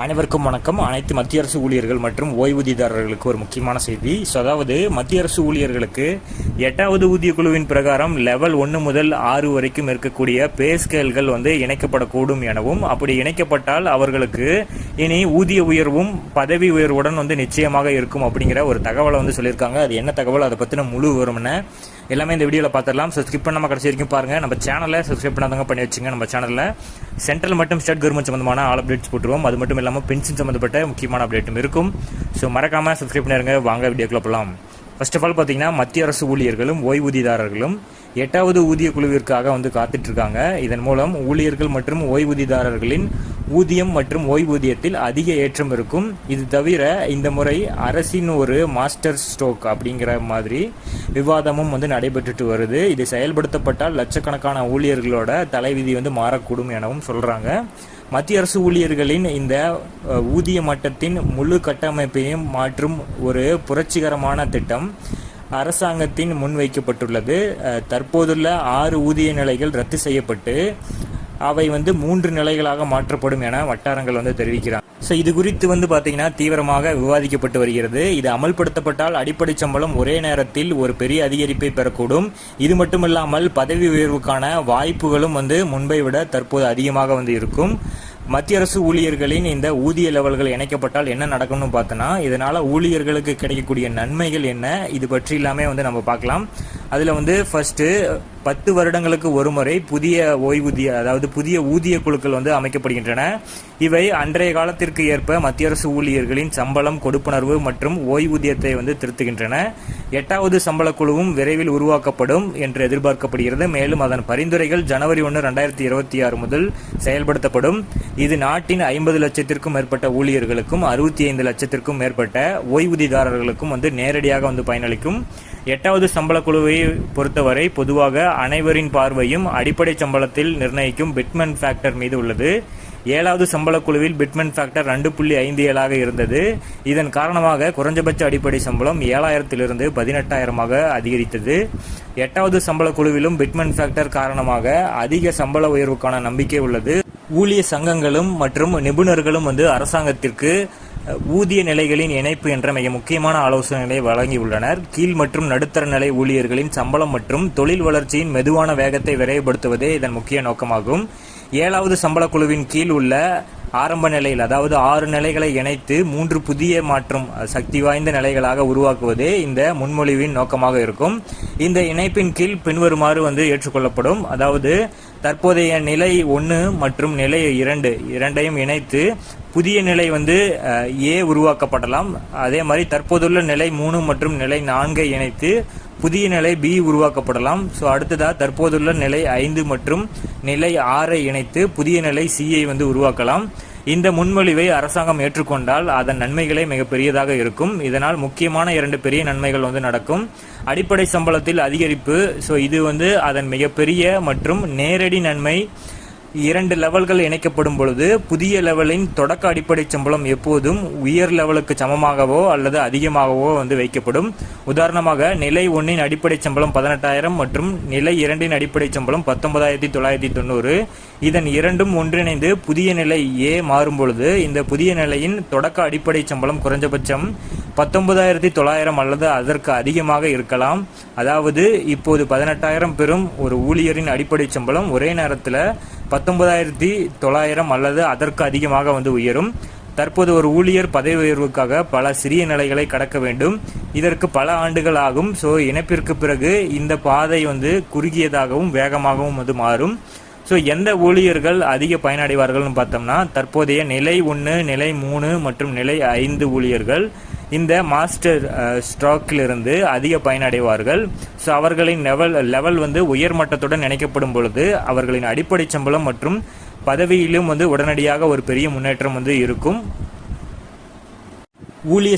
அனைவருக்கும் வணக்கம். அனைத்து மத்திய அரசு ஊழியர்கள் மற்றும் ஓய்வூதியதாரர்களுக்கு ஒரு முக்கியமான செய்தி. அதாவது மத்திய அரசு ஊழியர்களுக்கு 8வது ஊதிய குழுவின் பிரகாரம் லெவல் 1 முதல் 6 வரைக்கும் இருக்கக்கூடிய பே ஸ்கேல்கள் இணைக்கப்படக்கூடும் எனவும், அப்படி இணைக்கப்பட்டால் அவர்களுக்கு இனி ஊதிய உயர்வும் பதவி உயர்வுடன் நிச்சயமாக இருக்கும் அப்படிங்கிற ஒரு தகவலை சொல்லியிருக்காங்க. அது என்ன தகவல், அதை பற்றின முழு விவரம் எல்லாமே இந்த வீடியோவில் பார்த்துடலாம். ஸ்கிப் பண்ணாம கடைசி வரைக்கும் பாருங்க. நம்ம சேனலை சப்ஸ்கிரைப் பண்ணாதவங்க பண்ணி வச்சுங்க. நம்ம சேனலில் சென்ட்ரல் மற்றும் ஸ்டேட் கவர்மெண்ட் சம்பந்தமான ஆல் அப்டேட்ஸ் போட்டுருவோம். அது மட்டும் இல்லாமல் பென்ஷன் சம்பந்தப்பட்ட முக்கியமான அப்டேட்டும் இருக்கும். மறக்காம சப்ஸ்கிரைப் பண்ணிருங்க. வாங்க வீடியோக்குள்ள போகலாம். ஃபர்ஸ்ட் ஆஃப் ஆல் பார்த்தீங்கன்னா, மத்திய அரசு ஊழியர்களும் ஓய்வூதியதாரர்களும் 8வது ஊதிய குழுவிற்காக காத்துட்டு இருக்காங்க. இதன் மூலம் ஊழியர்கள் மற்றும் ஓய்வூதியதாரர்களின் ஊதியம் மற்றும் ஓய்வூதியத்தில் அதிக ஏற்றம் இருக்கும். இது தவிர இந்த முறை அரசின் ஒரு மாஸ்டர் ஸ்ட்ரோக் அப்படிங்கிற மாதிரி விவாதமும் நடைபெற்றுட்டு வருது. இது செயல்படுத்தப்பட்டால் லட்சக்கணக்கான ஊழியர்களோட தலைவிதி மாறக்கூடும் எனவும் சொல்றாங்க. மத்திய அரசு ஊழியர்களின் இந்த ஊதிய மட்டத்தின் முழு கட்டமைப்பையும் மாற்றும் ஒரு புரட்சிகரமான திட்டம் அரசாங்கத்தின் முன்வைக்கப்பட்டுள்ளது. தற்போதுள்ள 6 ஊதிய நிலைகள் ரத்து செய்யப்பட்டு அவை 3 நிலைகளாக மாற்றப்படும் என வட்டாரங்கள் தெரிவிக்கிறாங்க. இது குறித்து பார்த்தீங்கன்னா தீவிரமாக விவாதிக்கப்பட்டு வருகிறது. இது அமல்படுத்தப்பட்டால் அடிப்படை சம்பளம் ஒரே நேரத்தில் ஒரு பெரிய அதிகரிப்பை பெறக்கூடும். இது மட்டுமில்லாமல் பதவி உயர்வுக்கான வாய்ப்புகளும் முன்பை விட தற்போது அதிகமாக இருக்கும். மத்திய அரசு ஊழியர்களின் இந்த ஊதிய லெவல்கள் இணைக்கப்பட்டால் என்ன நடக்கும்னு பார்த்தோன்னா, இதனால ஊழியர்களுக்கு கிடைக்கக்கூடிய நன்மைகள் என்ன, இது பற்றி எல்லாமே நம்ம பார்க்கலாம். அதில் ஃபர்ஸ்ட் 10 வருடங்களுக்கு ஒரு முறை புதிய ஓய்வூதிய அதாவது புதிய ஊதிய குழுக்கள் அமைக்கப்படுகின்றன. இவை அன்றைய காலத்திற்கு ஏற்ப மத்திய அரசு ஊழியர்களின் சம்பளம், கொடுப்பனர்வு மற்றும் ஓய்வூதியத்தை திருத்துகின்றன. 8வது சம்பள குழுவும் விரைவில் உருவாக்கப்படும் என்று எதிர்பார்க்கப்படுகிறது. மேலும் அதன் பரிந்துரைகள் ஜனவரி 1, 2026 முதல் செயல்படுத்தப்படும். இது நாட்டின் 50 லட்சத்திற்கும் மேற்பட்ட ஊழியர்களுக்கும் 65 லட்சத்திற்கும் மேற்பட்ட ஓய்வூதியதாரர்களுக்கும் நேரடியாக பயனளிக்கும். 8வது சம்பள குழுவை பொறுத்தவரை பொதுவாக அனைவரின் பார்வையும் அடிப்படை சம்பளத்தில் நிர்ணயிக்கும் பிட்மன் ஃபேக்டர் மீது உள்ளது. 7வது சம்பள குழுவில் பிட்மன் ஃபேக்டர் 2.57 இருந்தது. இதன் காரணமாக குறைஞ்சபட்ச அடிப்படை சம்பளம் 7,000 18,000 அதிகரித்தது. 8வது சம்பள குழுவிலும் பிட்மன் ஃபேக்டர் காரணமாக அதிக சம்பள உயர்வுக்கான நம்பிக்கை உள்ளது. ஊழிய சங்கங்களும் மற்றும் நிபுணர்களும் அரசாங்கத்திற்கு ஊதிய நிலைகளின் இணைப்பு என்ற மிக முக்கியமான ஆலோசனைகளை வழங்கியுள்ளனர். கீழ் மற்றும் நடுத்தர நிலை ஊழியர்களின் சம்பளம் மற்றும் தொழில் வளர்ச்சியின் மெதுவான வேகத்தை விரைவுபடுத்துவதே இதன் முக்கிய நோக்கமாகும். 7வது சம்பள குழுவின் கீழ் உள்ள ஆரம்ப நிலையில் அதாவது 6 நிலைகளை இணைத்து 3 புதிய மற்றும் சக்தி வாய்ந்த நிலைகளாக உருவாக்குவதே இந்த முன்மொழிவின் நோக்கமாக இருக்கும். இந்த இணைப்பின் கீழ் பின்வருமாறு ஏற்றுக்கொள்ளப்படும். அதாவது தற்போதைய நிலை 1 மற்றும் நிலை 2 இரண்டையும் இணைத்து புதிய நிலை ஏ உருவாக்கப்படலாம். அதே மாதிரி தற்போதுள்ள நிலை 3 மற்றும் நிலை 4 இணைத்து புதிய நிலை பி உருவாக்கப்படலாம். அடுத்ததா தற்போதுள்ள நிலை 5 மற்றும் நிலை 6 இணைத்து புதிய நிலை சியை உருவாக்கலாம். இந்த முன்மொழிவை அரசாங்கம் ஏற்றுக்கொண்டால் அதன் நன்மைகளே மிகப்பெரியதாக இருக்கும். இதனால் முக்கியமான 2 பெரிய நன்மைகள் நடக்கும். அடிப்படை சம்பளத்தில் அதிகரிப்பு. இது அதன் மிகப்பெரிய மற்றும் நேரடி நன்மை. 2 லெவல்கள் இணைக்கப்படும் பொழுது புதிய லெவலின் தொடக்க அடிப்படை சம்பளம் எப்போதும் உயர் லெவலுக்கு சமமாகவோ அல்லது அதிகமாகவோ வைக்கப்படும். உதாரணமாக நிலை 1 அடிப்படை சம்பளம் 18,000 மற்றும் நிலை 2 அடிப்படை சம்பளம் 19,990. இதன் இரண்டும் ஒன்றிணைந்து புதிய நிலை ஏ மாறும் பொழுது இந்த புதிய நிலையின் தொடக்க அடிப்படை சம்பளம் குறைஞ்சபட்சம் 19,900 அல்லது அதற்கு அதிகமாக இருக்கலாம். அதாவது இப்போது 18,000 பெறும் ஒரு ஊழியரின் அடிப்படை சம்பளம் ஒரே நேரத்தில் 19,900 அல்லது அதற்கு அதிகமாக உயரும். தற்போது ஒரு ஊழியர் பதவி உயர்வுக்காக பல சிறிய நிலைகளை கடக்க வேண்டும். இதற்கு பல ஆண்டுகள் ஆகும். இணைப்பிற்கு பிறகு இந்த பாதை குறுகியதாகவும் வேகமாகவும் மாறும். எந்த ஊழியர்கள் அதிக பயனடைவார்கள்னு பார்த்தோம்னா, தற்போதைய நிலை 1, நிலை 3 மற்றும் நிலை 5 ஊழியர்கள் இந்த மாஸ்டர் ஸ்ட்ரோக்கிலிருந்து அதிக பயனடைவார்கள். அவர்களின் லெவல் உயர் மட்டத்துடன் இணைக்கப்படும் பொழுது அவர்களின் அடிப்படை சம்பளம் மற்றும் பதவியிலும் உடனடியாக ஒரு பெரிய முன்னேற்றம் இருக்கும். ஊழிய